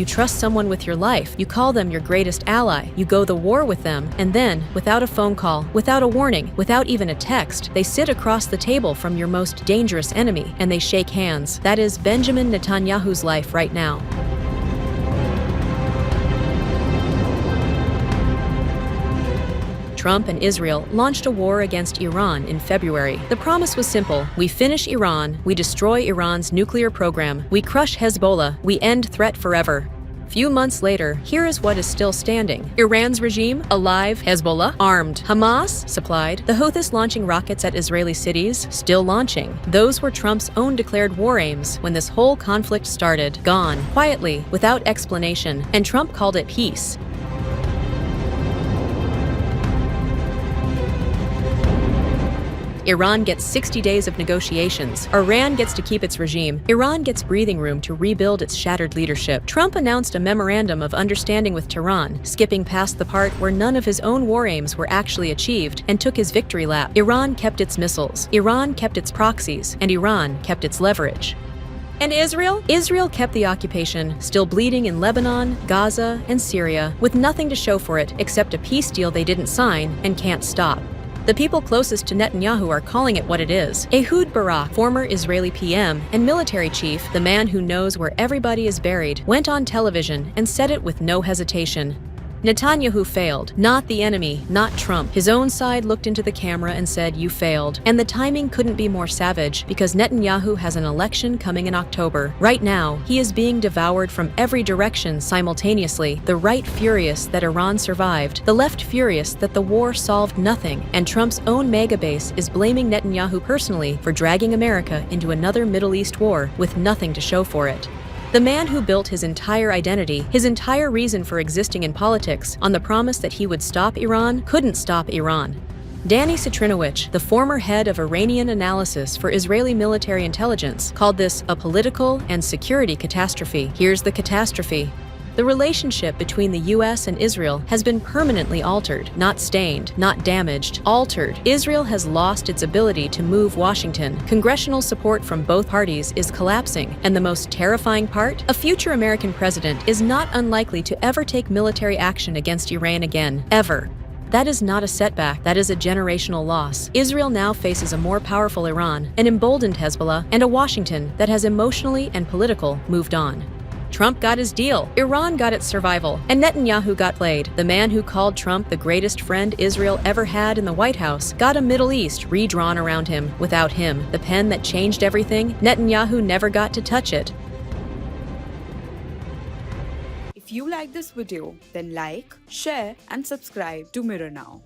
You trust someone with your life. You call them your greatest ally. You go to war with them, and then, without a phone call, without a warning, without even a text, they sit across the table from your most dangerous enemy, and they shake hands. That is Benjamin Netanyahu's life right now. Trump and Israel launched a war against Iran in February. The promise was simple: we finish Iran, we destroy Iran's nuclear program, we crush Hezbollah, we end threat forever. Few months later, here is what is still standing. Iran's regime, alive, Hezbollah, armed, Hamas, supplied, the Houthis launching rockets at Israeli cities, still launching. Those were Trump's own declared war aims when this whole conflict started, gone, quietly, without explanation, and Trump called it peace. Iran gets 60 days of negotiations. Iran gets to keep its regime. Iran gets breathing room to rebuild its shattered leadership. Trump announced a memorandum of understanding with Tehran, skipping past the part where none of his own war aims were actually achieved, and took his victory lap. Iran kept its missiles. Iran kept its proxies. And Iran kept its leverage. And Israel? Israel kept the occupation, still bleeding in Lebanon, Gaza, and Syria, with nothing to show for it except a peace deal they didn't sign and can't stop. The people closest to Netanyahu are calling it what it is. Ehud Barak, former Israeli PM and military chief, the man who knows where everybody is buried, went on television and said it with no hesitation. Netanyahu failed. Not the enemy, not Trump. His own side looked into the camera and said, "You failed." And the timing couldn't be more savage, because Netanyahu has an election coming in October. Right now, he is being devoured from every direction simultaneously. The right furious that Iran survived, the left furious that the war solved nothing, and Trump's own mega base is blaming Netanyahu personally for dragging America into another Middle East war with nothing to show for it. The man who built his entire identity, his entire reason for existing in politics, on the promise that he would stop Iran, couldn't stop Iran. Danny Citrinowicz, the former head of Iranian analysis for Israeli military intelligence, called this a political and security catastrophe. Here's the catastrophe. The relationship between the U.S. and Israel has been permanently altered, not stained, not damaged, altered. Israel has lost its ability to move Washington. Congressional support from both parties is collapsing. And the most terrifying part? A future American president is not unlikely to ever take military action against Iran again, ever. That is not a setback, that is a generational loss. Israel now faces a more powerful Iran, an emboldened Hezbollah, and a Washington that has emotionally and politically moved on. Trump got his deal, Iran got its survival, and Netanyahu got played. The man who called Trump the greatest friend Israel ever had in the White House got a Middle East redrawn around him. Without him, the pen that changed everything, Netanyahu never got to touch it. If you like this video, then like, share and subscribe to Mirror Now.